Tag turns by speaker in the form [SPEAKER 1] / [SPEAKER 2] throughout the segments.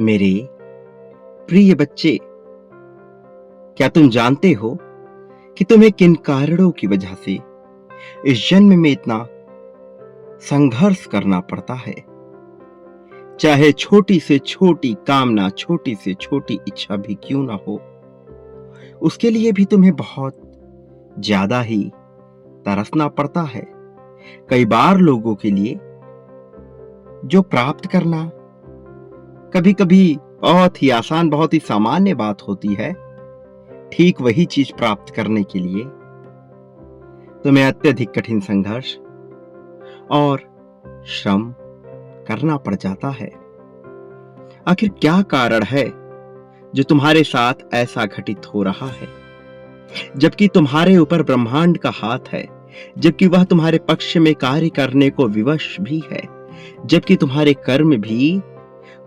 [SPEAKER 1] मेरे प्रिय बच्चे, क्या तुम जानते हो कि तुम्हें किन कारणों की वजह से इस जन्म में इतना संघर्ष करना पड़ता है? चाहे छोटी से छोटी कामना, छोटी से छोटी इच्छा भी क्यों ना हो, उसके लिए भी तुम्हें बहुत ज्यादा ही तरसना पड़ता है। कई बार लोगों के लिए जो प्राप्त करना कभी कभी बहुत ही आसान, बहुत ही सामान्य बात होती है, ठीक वही चीज प्राप्त करने के लिए तुम्हें अत्यधिक कठिन संघर्ष और श्रम करना पड़ जाता है। आखिर क्या कारण है जो तुम्हारे साथ ऐसा घटित हो रहा है, जबकि तुम्हारे ऊपर ब्रह्मांड का हाथ है, जबकि वह तुम्हारे पक्ष में कार्य करने को विवश भी है, जबकि तुम्हारे कर्म भी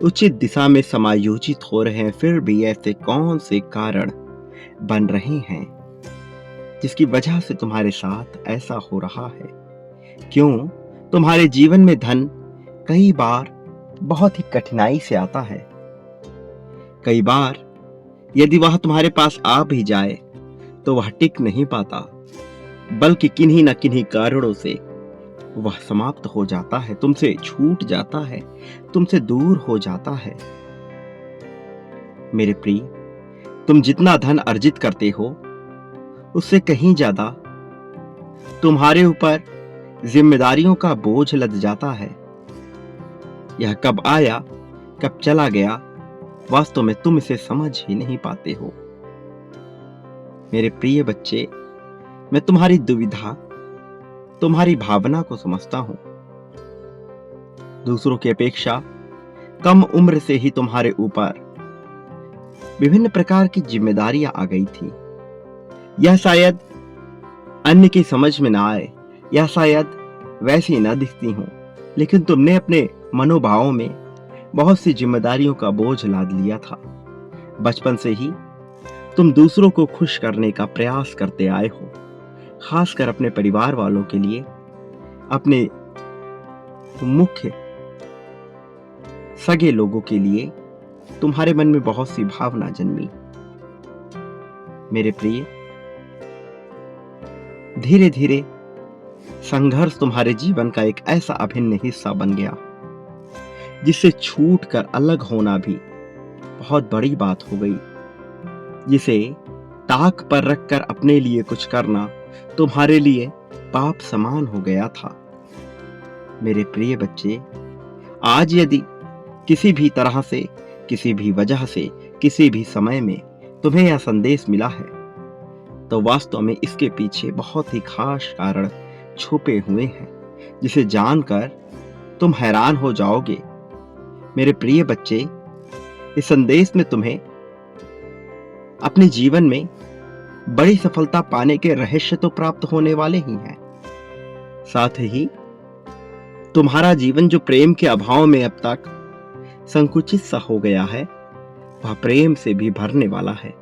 [SPEAKER 1] उचित दिशा में समायोजित हो रहे हैं, फिर भी ऐसे कौन से कारण बन रहे हैं जिसकी वजह से तुम्हारे साथ ऐसा हो रहा है? क्यों तुम्हारे जीवन में धन कई बार बहुत ही कठिनाई से आता है? कई बार यदि वह तुम्हारे पास आ भी जाए तो वह टिक नहीं पाता, बल्कि किन्हीं न किन्हीं कारणों से वह समाप्त हो जाता है, तुमसे छूट जाता है, तुमसे दूर हो जाता है। मेरे प्रिय, तुम जितना धन अर्जित करते हो उससे कहीं ज्यादा तुम्हारे ऊपर जिम्मेदारियों का बोझ लद जाता है। यह कब आया, कब चला गया, वास्तव में तुम इसे समझ ही नहीं पाते हो। मेरे प्रिय बच्चे, मैं तुम्हारी दुविधा, तुम्हारी भावना को समझता हूं। दूसरों की अपेक्षा कम उम्र से ही तुम्हारे ऊपर विभिन्न प्रकार की जिम्मेदारियां आ गई थी। यह शायद अन्य की समझ में ना आए, या शायद वैसी ना दिखती हो, लेकिन तुमने अपने मनोभावों में बहुत सी जिम्मेदारियों का बोझ लाद लिया था। बचपन से ही तुम दूसरों को खुश करने का प्रयास करते आए हो, खासकर अपने परिवार वालों के लिए, अपने मुख्य सगे लोगों के लिए तुम्हारे मन में बहुत सी भावना जन्मी। मेरे प्रिय, धीरे धीरे संघर्ष तुम्हारे जीवन का एक ऐसा अभिन्न हिस्सा बन गया जिससे छूट कर अलग होना भी बहुत बड़ी बात हो गई, जिसे ताक पर रखकर अपने लिए कुछ करना तुम्हारे लिए पाप समान हो गया था। मेरे प्रिय बच्चे, आज यदि किसी भी तरह से, किसी भी वजह से, किसी भी समय में तुम्हें यह संदेश मिला है, तो वास्तव में इसके पीछे बहुत ही खास कारण छुपे हुए हैं, जिसे जानकर तुम हैरान हो जाओगे। मेरे प्रिय बच्चे, इस संदेश में तुम्हें अपने जीवन में बड़ी सफलता पाने के रहस्य तो प्राप्त होने वाले ही हैं, साथ ही तुम्हारा जीवन जो प्रेम के अभाव में अब तक संकुचित सा हो गया है, वह प्रेम से भी भरने वाला है,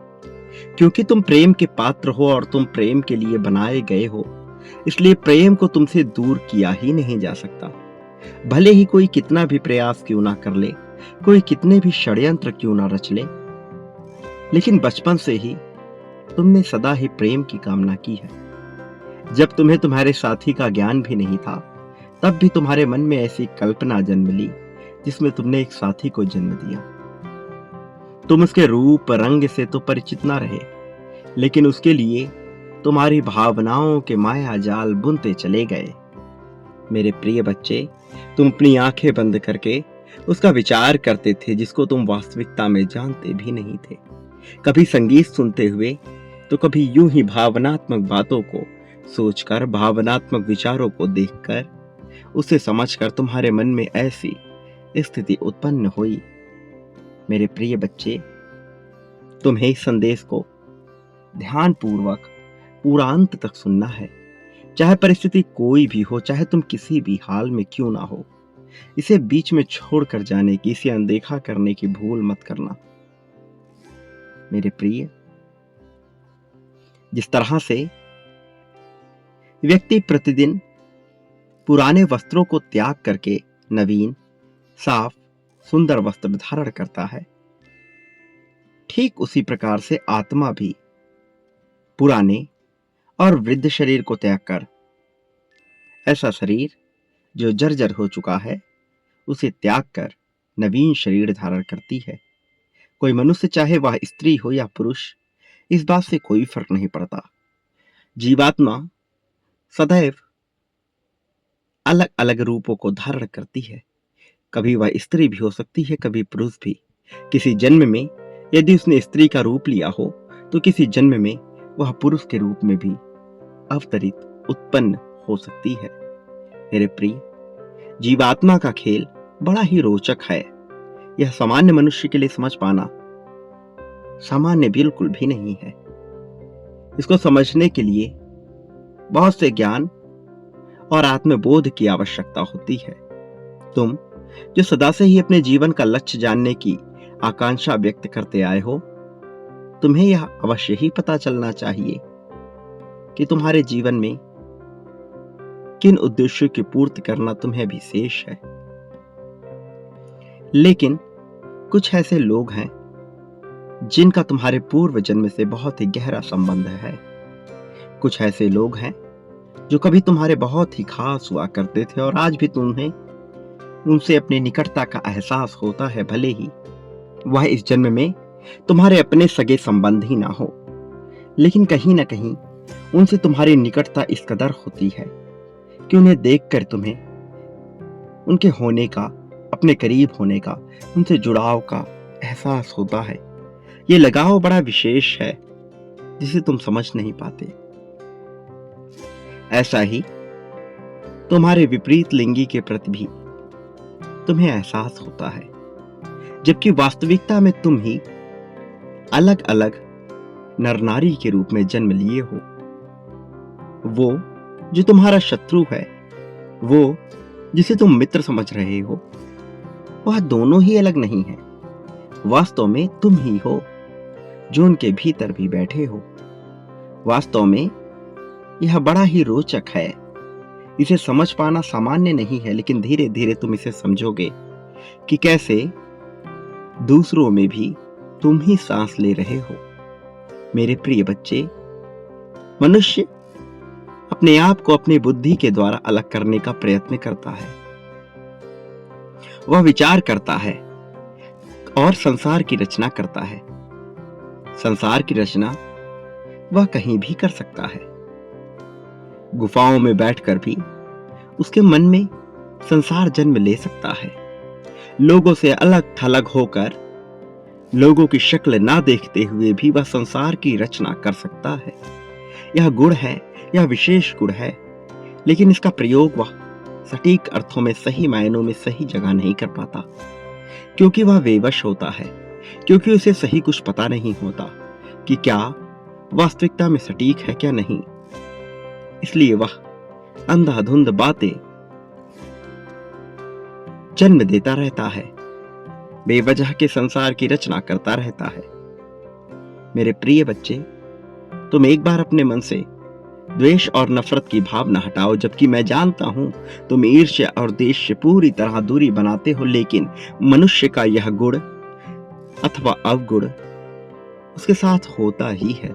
[SPEAKER 1] क्योंकि तुम प्रेम के पात्र हो और तुम प्रेम के लिए बनाए गए हो। इसलिए प्रेम को तुमसे दूर किया ही नहीं जा सकता। भले ही कोई कितना भी प्रयास क्यों ना कर ले, कोई कितने भी षड्यंत्र क्यों ना रच ले, लेकिन बचपन से ही तुमने सदा ही प्रेम की कामना की है। जब तुम्हें तुम्हारे साथी का ज्ञान भी नहीं था, तब भी तुम्हारे मन में ऐसी कल्पना जन्म ली जिसमें तुमने एक साथी को जन्म दिया। तुम उसके रूप रंग से तो परिचित ना रहे, लेकिन उसके लिए तुम्हारी भावनाओं के माया जाल बुनते चले गए। मेरे प्रिय बच्चे, तुम अपनी आंखें बंद करके उसका विचार करते थे जिसको तुम वास्तविकता में जानते भी नहीं थे। कभी संगीत सुनते हुए, तो कभी यूं ही भावनात्मक बातों को सोचकर, भावनात्मक विचारों को देखकर, उसे समझकर तुम्हारे मन में ऐसी स्थिति उत्पन्न हुई। मेरे प्रिय बच्चे, तुम्हें इस संदेश को ध्यानपूर्वक पूरा अंत तक सुनना है। चाहे परिस्थिति कोई भी हो, चाहे तुम किसी भी हाल में क्यों ना हो, इसे बीच में छोड़कर जाने की, इसे अनदेखा करने की भूल मत करना। मेरे प्रिय, जिस तरह से व्यक्ति प्रतिदिन पुराने वस्त्रों को त्याग करके नवीन, साफ सुंदर वस्त्र धारण करता है, ठीक उसी प्रकार से आत्मा भी पुराने और वृद्ध शरीर को त्याग कर, ऐसा शरीर जो जर्जर हो चुका है उसे त्याग कर नवीन शरीर धारण करती है। कोई मनुष्य चाहे वह स्त्री हो या पुरुष, इस बात से कोई फर्क नहीं पड़ता। जीवात्मा सदैव अलग अलग रूपों को धारण करती है। कभी वह स्त्री भी हो सकती है, कभी पुरुष भी। किसी जन्म में यदि उसने स्त्री का रूप लिया हो तो किसी जन्म में वह पुरुष के रूप में भी अवतरित उत्पन्न हो सकती है। मेरे प्रिय, जीवात्मा का खेल बड़ा ही रोचक है। यह सामान्य मनुष्य के लिए समझ पाना सामान्य बिल्कुल भी नहीं है। इसको समझने के लिए बहुत से ज्ञान और आत्मबोध की आवश्यकता होती है। तुम जो सदा से ही अपने जीवन का लक्ष्य जानने की आकांक्षा व्यक्त करते आए हो, तुम्हें यह अवश्य ही पता चलना चाहिए कि तुम्हारे जीवन में किन उद्देश्यों की पूर्ति करना तुम्हें भी शेष है। लेकिन कुछ ऐसे लोग हैं जिनका तुम्हारे पूर्व जन्म से बहुत ही गहरा संबंध है। कुछ ऐसे लोग हैं जो कभी तुम्हारे बहुत ही खास हुआ करते थे और आज भी तुम्हें उनसे अपनी निकटता का एहसास होता है, भले ही वह इस जन्म में तुम्हारे अपने सगे संबंध ही ना हो। लेकिन कहीं ना कहीं उनसे तुम्हारी निकटता इस कदर होती है कि उन्हें देखकर तुम्हें उनके होने का, अपने करीब होने का, उनसे जुड़ाव का एहसास होता है। ये लगाव बड़ा विशेष है जिसे तुम समझ नहीं पाते। ऐसा ही तुम्हारे विपरीत लिंगी के प्रति भी तुम्हें एहसास होता है, जबकि वास्तविकता में तुम ही अलग अलग नर नारी के रूप में जन्म लिए हो। वो जो तुम्हारा शत्रु है, वो जिसे तुम मित्र समझ रहे हो, वह दोनों ही अलग नहीं है। वास्तव में तुम ही हो जो उनके भीतर भी बैठे हो। वास्तव में यह बड़ा ही रोचक है। इसे समझ पाना सामान्य नहीं है, लेकिन धीरे धीरे तुम इसे समझोगे कि कैसे दूसरों में भी तुम ही सांस ले रहे हो। मेरे प्रिय बच्चे, मनुष्य अपने आप को अपनी बुद्धि के द्वारा अलग करने का प्रयत्न करता है। वह विचार करता है और संसार की रचना करता है। संसार की रचना वह कहीं भी कर सकता है। गुफाओं में बैठकर भी उसके मन में संसार जन्म ले सकता है। लोगों से अलग थलग होकर, लोगों की शक्ल ना देखते हुए भी वह संसार की रचना कर सकता है। यह गुण है, यह विशेष गुण है, लेकिन इसका प्रयोग वह सटीक अर्थों में, सही मायनों में सही जगह नहीं कर पाता, क्योंकि वह बेवश होता है, क्योंकि उसे सही कुछ पता नहीं होता कि क्या वास्तविकता में सटीक है क्या नहीं। इसलिए वह अंधाधुंध बातें जन्म देता रहता है, बेवजह के संसार की रचना करता रहता है। मेरे प्रिय बच्चे, तुम एक बार अपने मन से द्वेष और नफरत की भावना हटाओ। जबकि मैं जानता हूं तुम ईर्ष्या और देश से पूरी तरह दूरी बनाते हो, लेकिन मनुष्य का यह गुण अथवा अवगुण उसके साथ होता ही है,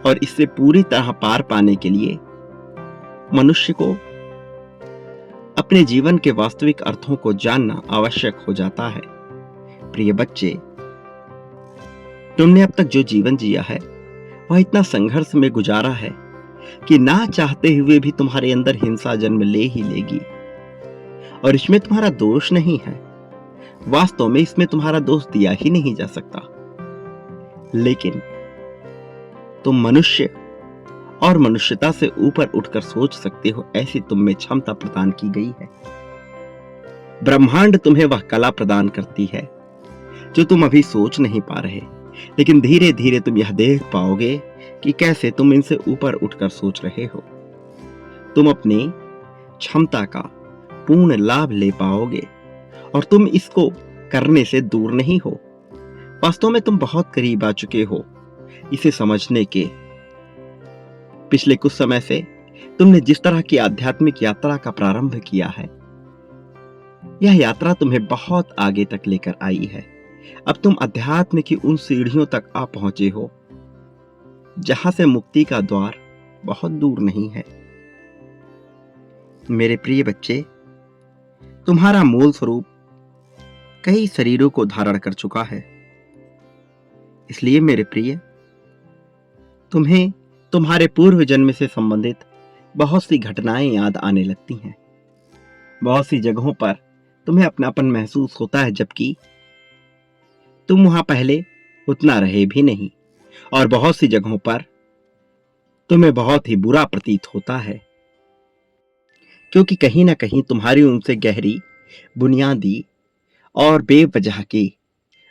[SPEAKER 1] और इससे पूरी तरह पार पाने के लिए मनुष्य को अपने जीवन के वास्तविक अर्थों को जानना आवश्यक हो जाता है। प्रिय बच्चे, तुमने अब तक जो जीवन जिया है वह इतना संघर्ष में गुजारा है कि ना चाहते हुए भी तुम्हारे अंदर हिंसा जन्म ले ही लेगी, और इसमें तुम्हारा दोष नहीं है। वास्तव में इसमें तुम्हारा दोष दिया ही नहीं जा सकता, लेकिन तुम मनुष्य और मनुष्यता से ऊपर उठकर सोच सकते हो, ऐसी तुम में क्षमता प्रदान की गई है। ब्रह्मांड तुम्हें वह कला प्रदान करती है जो तुम अभी सोच नहीं पा रहे, लेकिन धीरे धीरे तुम यह देख पाओगे कि कैसे तुम इनसे ऊपर उठकर सोच रहे हो। तुम अपनी क्षमता का पूर्ण लाभ ले पाओगे, और तुम इसको करने से दूर नहीं हो। वास्तव में तुम बहुत करीब आ चुके हो इसे समझने के। पिछले कुछ समय से तुमने जिस तरह की आध्यात्मिक यात्रा का प्रारंभ किया है, यह यात्रा तुम्हें बहुत आगे तक लेकर आई है। अब तुम अध्यात्म की उन सीढ़ियों तक आ पहुंचे हो जहां से मुक्ति का द्वार बहुत दूर नहीं है। मेरे प्रिय बच्चे, तुम्हारा मूल स्वरूप कई शरीरों को धारण कर चुका है। इसलिए मेरे प्रिय, तुम्हें तुम्हारे पूर्व जन्म से संबंधित बहुत सी घटनाएं याद आने लगती हैं। बहुत सी जगहों पर तुम्हें अपनापन महसूस होता है, जबकि तुम वहां पहले उतना रहे भी नहीं। और बहुत सी जगहों पर तुम्हें बहुत ही बुरा प्रतीत होता है, क्योंकि कहीं ना कहीं तुम्हारी उनसे गहरी, बुनियादी और बेवजह की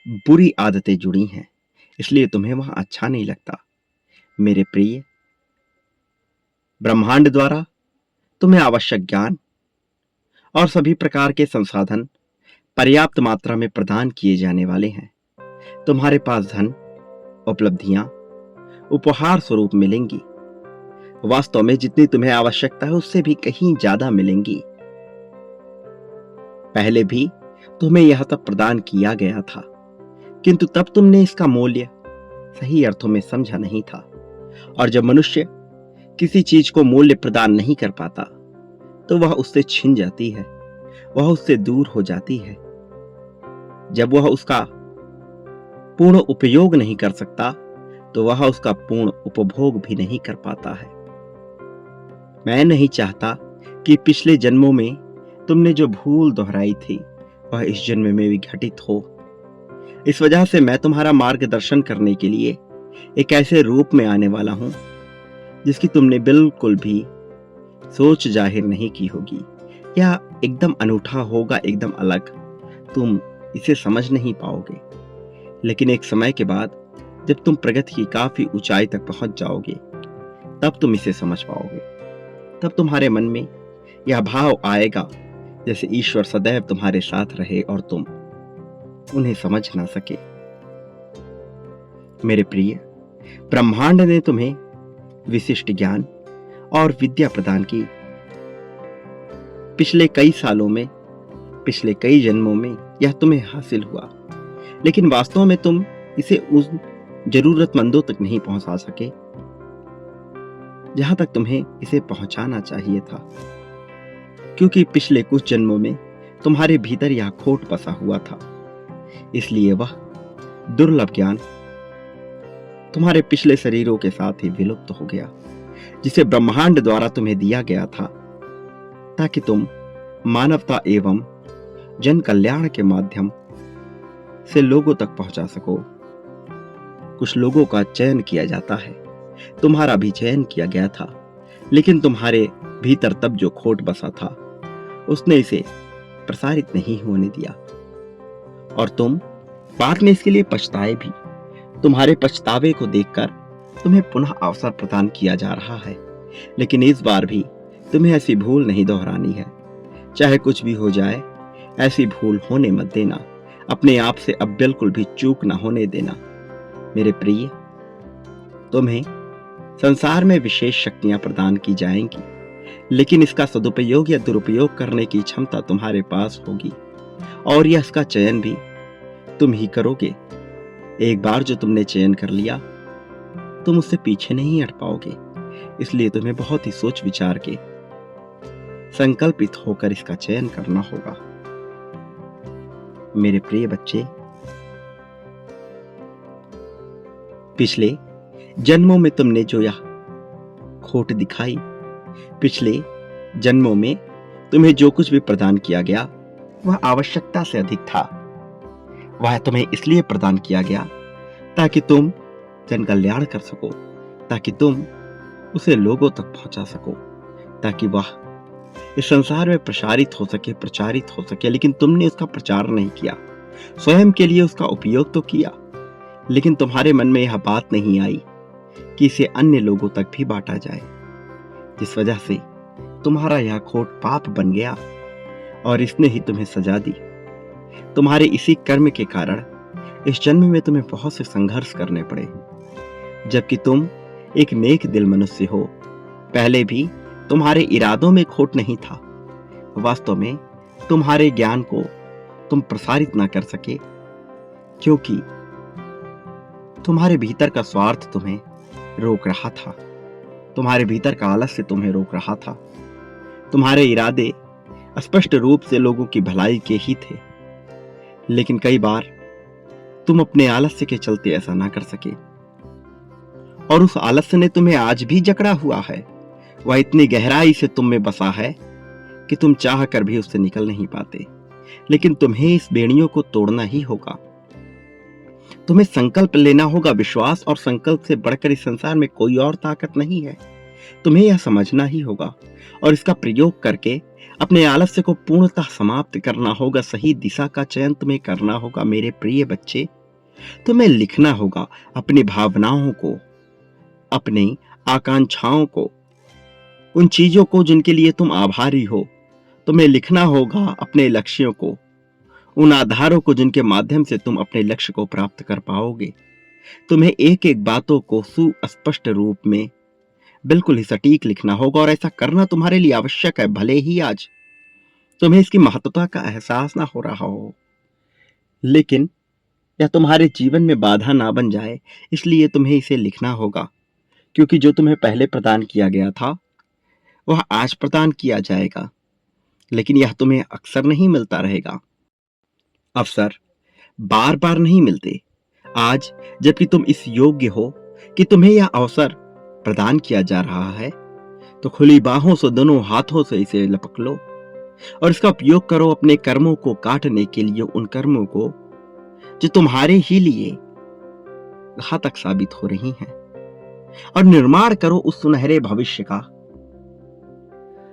[SPEAKER 1] बुरी आदतें जुड़ी हैं। इसलिए तुम्हें वहां अच्छा नहीं लगता। मेरे प्रिय, ब्रह्मांड द्वारा तुम्हें आवश्यक ज्ञान और सभी प्रकार के संसाधन पर्याप्त मात्रा में प्रदान किए जाने वाले हैं। तुम्हारे पास धन, उपलब्धियां उपहार स्वरूप मिलेंगी। वास्तव में जितनी तुम्हें आवश्यकता है उससे भी कहीं ज्यादा मिलेंगी। पहले भी तुम्हें यह सब प्रदान किया गया था, किंतु तब तुमने इसका मूल्य सही अर्थों में समझा नहीं था। और जब मनुष्य किसी चीज को मूल्य प्रदान नहीं कर पाता तो वह उससे छिन जाती है, वह उससे दूर हो जाती है। जब वह उसका पूर्ण उपयोग नहीं कर सकता तो वह उसका पूर्ण उपभोग भी नहीं कर पाता है। मैं नहीं चाहता कि पिछले जन्मों में तुमने जो भूल दोहराई थी वह इस जन्म में भी घटित हो। इस वजह से मैं तुम्हारा मार्गदर्शन करने के लिए एक ऐसे रूप में आने वाला हूं जिसकी तुमने बिल्कुल भी सोच जाहिर नहीं की होगी। यह एकदम अनूठा होगा, एकदम अलग। तुम इसे समझ नहीं पाओगे, लेकिन एक समय के बाद जब तुम प्रगति की काफी ऊंचाई तक पहुंच जाओगे तब तुम इसे समझ पाओगे। तब तुम्हारे मन में यह भाव आएगा जैसे ईश्वर सदैव तुम्हारे साथ रहे और तुम उन्हें समझ ना सके। मेरे प्रिय, ब्रह्मांड ने तुम्हें विशिष्ट ज्ञान और विद्या प्रदान की। पिछले कई सालों में, पिछले कई जन्मों में यह तुम्हें हासिल हुआ, लेकिन वास्तव में तुम इसे उस जरूरतमंदों तक नहीं पहुंचा सके जहां तक तुम्हें इसे पहुंचाना चाहिए था, क्योंकि पिछले कुछ जन्मों में तुम्हारे भीतर यह खोट बसा हुआ था। इसलिए वह दुर्लभ ज्ञान तुम्हारे पिछले शरीरों के साथ ही विलुप्त हो गया, जिसे ब्रह्मांड द्वारा तुम्हें दिया गया था ताकि तुम मानवता एवं जन कल्याण के माध्यम से लोगों तक पहुंचा सको। कुछ लोगों का चयन किया जाता है, तुम्हारा भी चयन किया गया था, लेकिन तुम्हारे भीतर तब जो खोट बसा था उसने इसे प्रसारित नहीं होने दिया और तुम बाद में इसके लिए पछताए भी। तुम्हारे पछतावे को देखकर तुम्हें पुनः अवसर प्रदान किया जा रहा है, लेकिन इस बार भी तुम्हें ऐसी भूल नहीं दोहरानी है। चाहे कुछ भी हो जाए, ऐसी भूल होने मत देना। अपने आप से अब बिल्कुल भी चूक ना होने देना। मेरे प्रिय, तुम्हें संसार में विशेष शक्तियां प्रदान की जाएंगी, लेकिन इसका सदुपयोग या दुरुपयोग करने की क्षमता तुम्हारे पास होगी और यह इसका चयन भी तुम ही करोगे। एक बार जो तुमने चयन कर लिया, तुम उससे पीछे नहीं हट पाओगे। इसलिए तुम्हें बहुत ही सोच विचार के संकल्पित होकर इसका चयन करना होगा। मेरे प्रिय बच्चे, पिछले जन्मों में तुमने जो यह खोट दिखाई, पिछले जन्मों में तुम्हें जो कुछ भी प्रदान किया गया वह आवश्यकता से अधिक था। वह तुम्हें इसलिए प्रदान किया गया ताकि तुम जन कल्याण कर सको, ताकि तुम उसे लोगों तक पहुंचा सको, ताकि वह इस संसार में प्रसारित हो सके, प्रचारित हो सके। लेकिन तुमने उसका प्रचार नहीं किया, स्वयं के लिए उसका उपयोग तो किया, लेकिन तुम्हारे मन में यह बात नहीं आई कि इसे अन्य लोगों तक भी बांटा जाए, जिस वजह से तुम्हारा यह खोट पाप बन गया और इसने ही तुम्हें सजा दी। तुम्हारे इसी कर्म के कारण इस जन्म में तुम्हें बहुत से संघर्ष करने पड़े, जबकि तुम एक नेक दिल मनुष्य हो। पहले भी तुम्हारे इरादों में खोट नहीं था, वास्तव में तुम्हारे ज्ञान को तुम प्रसारित ना कर सके, क्योंकि तुम्हारे भीतर का स्वार्थ तुम्हें रोक रहा था, तुम्हारे भीतर का आलस्य तुम्हें रोक रहा था। तुम्हारे इरादे स्पष्ट रूप से लोगों की भलाई के ही थे, लेकिन कई बार तुम अपने आलस्य के चलते ऐसा ना कर सके, और उस आलस्य ने तुम्हें आज भी जकड़ा हुआ है। वह इतनी गहराई से तुम में बसा है कि तुम चाह कर भी उससे निकल नहीं पाते, लेकिन तुम्हें इस बेड़ियों को तोड़ना ही होगा। तुम्हें संकल्प लेना होगा। विश्वास और संकल्प से बढ़कर इस संसार में कोई और ताकत नहीं है। तुम्हें यह समझना ही होगा और इसका प्रयोग करके अपने आलस्य को पूर्णतः समाप्त करना होगा। सही दिशा का चयन तुम्हें करना होगा। मेरे प्रिय बच्चे, तुम्हें लिखना होगा अपनी भावनाओं को, अपनी आकांक्षाओं को, उन चीजों को जिनके लिए तुम आभारी हो। तुम्हें लिखना होगा अपने लक्ष्यों को, उन आधारों को जिनके माध्यम से तुम अपने लक्ष्य को प्राप्त कर पाओगे। तुम्हें एक एक बातों को सुस्पष्ट रूप में बिल्कुल ही सटीक लिखना होगा, और ऐसा करना तुम्हारे लिए आवश्यक है। भले ही आज तुम्हें इसकी महत्वता का एहसास ना हो रहा हो, लेकिन यह तुम्हारे जीवन में बाधा ना बन जाए, इसलिए तुम्हें इसे लिखना होगा। क्योंकि जो तुम्हें पहले प्रदान किया गया था वह आज प्रदान किया जाएगा, लेकिन यह तुम्हें अक्सर नहीं मिलता रहेगा। अवसर बार बार नहीं मिलते। आज जबकि तुम इस योग्य हो कि तुम्हें यह अवसर प्रदान किया जा रहा है, तो खुली बाहों से, दोनों हाथों से इसे लपक लो और इसका उपयोग करो अपने कर्मों को काटने के लिए, उन कर्मों को जो तुम्हारे ही लिए घातक साबित हो रही हैं, और निर्माण करो उस सुनहरे भविष्य का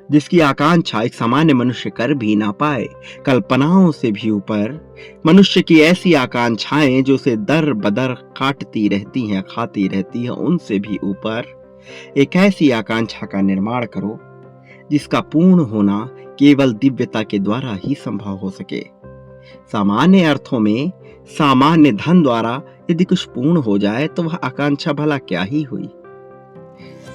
[SPEAKER 1] जिसकी आकांक्षा एक सामान्य मनुष्य कर भी ना पाए। कल्पनाओं से भी ऊपर मनुष्य की ऐसी आकांक्षाएं जो उसे दर बदर काटती रहती हैं, खाती रहती हैं, उनसे भी ऊपर एक ऐसी आकांक्षा का निर्माण करो जिसका पूर्ण होना केवल दिव्यता के द्वारा ही संभव हो सके। सामान्य अर्थों में सामान्य धन द्वारा यदि कुछ पूर्ण हो जाए तो वह आकांक्षा भला क्या ही हुई।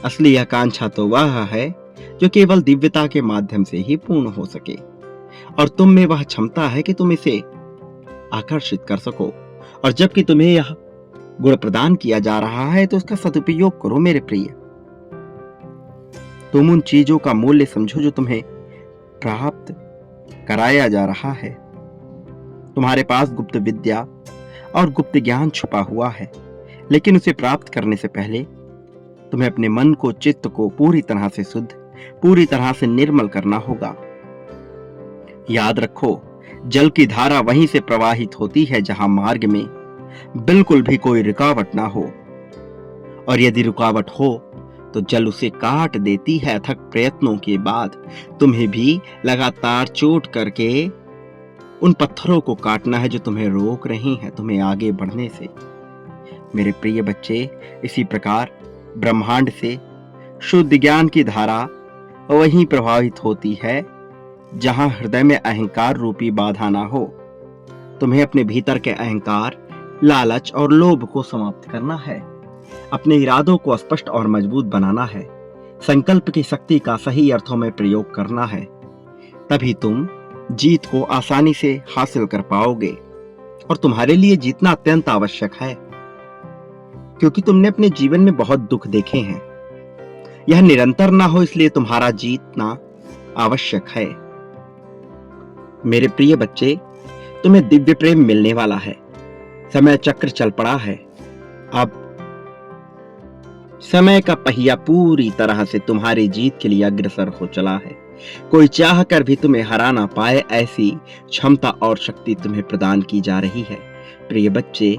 [SPEAKER 1] असली आकांक्षा तो वह है जो केवल दिव्यता के माध्यम से ही पूर्ण हो सके, और तुम में वह क्षमता है कि तुम इसे आकर्षित कर सको। और जबकि तुम्हें यह गुण प्रदान किया जा रहा है तो उसका सदुपयोग करो मेरे प्रिय। तुम उन चीजों का मूल्य समझो जो तुम्हें प्राप्त कराया जा रहा है। तुम्हारे पास गुप्त विद्या और गुप्त ज्ञान छुपा हुआ है, लेकिन उसे प्राप्त करने से पहले तुम्हें अपने मन को, चित्त को पूरी तरह से शुद्ध, पूरी तरह से निर्मल करना होगा। याद रखो, जल की धारा वहीं से प्रवाहित होती है जहां मार्ग में बिल्कुल भी कोई रुकावट ना हो, और यदि रुकावट हो तो जल उसे काट देती है। अथक प्रयत्नों के बाद तुम्हें भी लगातार चोट करके उन पत्थरों को काटना है जो तुम्हें रोक रही हैं तुम्हें आगे बढ़ने से। मेरे प्रिय बच्चे, इसी प्रकार ब्रह्मांड से शुद्ध ज्ञान की धारा वहीं प्रभावित होती है जहां हृदय में अहंकार रूपी बाधा ना हो। तुम्हें अपने भीतर के अहंकार, लालच और लोभ को समाप्त करना है। अपने इरादों को स्पष्ट और मजबूत बनाना है। संकल्प की शक्ति का सही अर्थों में प्रयोग करना है। तभी तुम जीत को आसानी से हासिल कर पाओगे। और तुम्हारे लिए जीतना अत्यंत आवश्यक है, क्योंकि तुमने अपने जीवन में बहुत दुख देखे हैं। यह निरंतर ना हो, इसलिए तुम्हारा जीतना आवश्यक है। मेरे प्रिय बच्चे, तुम्हें दिव्य प्रेम मिलने वाला है। समय चक्र चल पड़ा है। अब समय का पहिया पूरी तरह से तुम्हारी जीत के लिए अग्रसर हो चला है। कोई चाह कर भी तुम्हें हरा ना पाए, ऐसी क्षमता और शक्ति तुम्हें प्रदान की जा रही है। प्रिय बच्चे,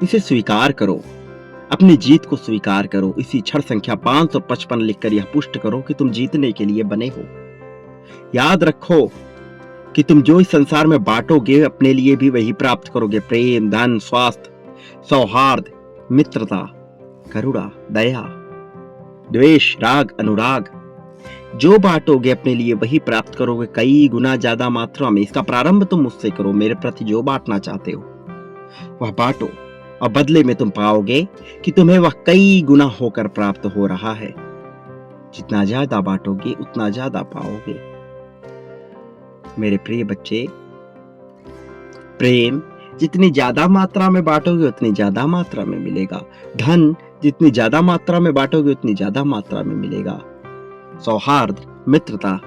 [SPEAKER 1] इसे स्वीकार करो, अपनी जीत को स्वीकार करो। इसी क्षण संख्या 555 लिखकर यह पुष्ट करो कि तुम जीतने के लिए बने हो। याद रखो कि तुम जो इस संसार में बांटोगे, अपने लिए भी वही प्राप्त करोगे। प्रेम, धन, स्वास्थ्य, सौहार्द, मित्रता, करुणा, दया, द्वेष, राग, अनुराग, जो बांटोगे अपने लिए वही प्राप्त करोगे, कई गुना ज्यादा मात्रा में। इसका प्रारंभ तुम मुझसे करो। मेरे प्रति जो बांटना चाहते हो वह बांटो, और बदले में तुम पाओगे कि तुम्हें वह कई गुना होकर प्राप्त हो रहा है। जितना ज्यादा बांटोगे उतना ज्यादा पाओगे। मेरे प्रिय बच्चे, प्रेम जितनी ज्यादा मात्रा में बांटोगे उतनी ज्यादा मात्रा में मिलेगा। धन जितनी ज्यादा मात्रा में बांटोगे उतनी ज्यादा मात्रा में मिलेगा। सौहार्द, मित्रता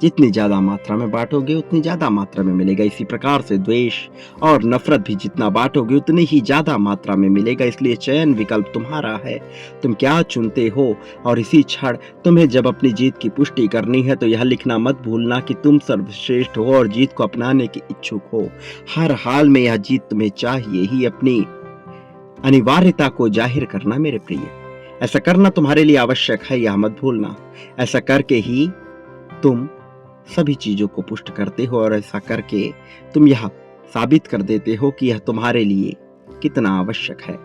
[SPEAKER 1] जितनी ज्यादा मात्रा में बांटोगे उतनी ज्यादा मात्रा में मिलेगा। इसी प्रकार से द्वेष और नफरत भी जितना बांटोगे उतनी ही ज्यादा मात्रा में मिलेगा। इसलिए चयन विकल्प तुम्हारा है, तुम क्या चुनते हो। और इसी क्षण तुम्हें जब अपनी जीत की पुष्टि करनी है तो यह लिखना मत भूलना कि तुम सर्वश्रेष्ठ हो और जीत को अपनाने के इच्छुक हो। हर हाल में यह जीत तुम्हें चाहिए ही, अपनी अनिवार्यता को जाहिर करना मेरे प्रिय। ऐसा करना तुम्हारे लिए आवश्यक है, यह मत भूलना। ऐसा करके ही तुम सभी चीजों को पुष्ट करते हो और ऐसा करके तुम यह साबित कर देते हो कि यह तुम्हारे लिए कितना आवश्यक है।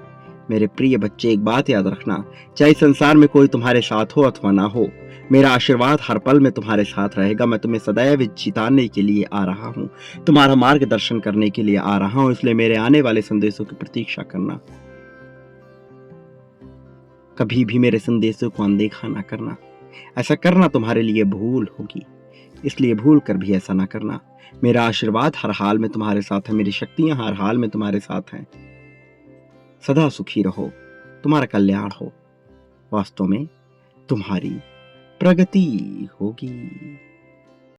[SPEAKER 1] मेरे प्रिय बच्चे, एक बात याद रखना, चाहे संसार में कोई तुम्हारे साथ हो अथवा ना हो, मेरा आशीर्वाद हर पल में तुम्हारे साथ रहेगा। मैं तुम्हें सदैव जिताने के लिए आ रहा हूँ, तुम्हारा मार्गदर्शन करने के लिए आ रहा हूँ। इसलिए मेरे आने वाले संदेशों की प्रतीक्षा करना, कभी भी मेरे संदेशों को अनदेखा ना करना। ऐसा करना तुम्हारे लिए भूल होगी, इसलिए भूल कर भी ऐसा ना करना। मेरा आशीर्वाद हर हाल में तुम्हारे साथ है, मेरी शक्तियां हर हाल में तुम्हारे साथ हैं। सदा सुखी रहो, तुम्हारा कल्याण हो, वास्तव में तुम्हारी प्रगति होगी।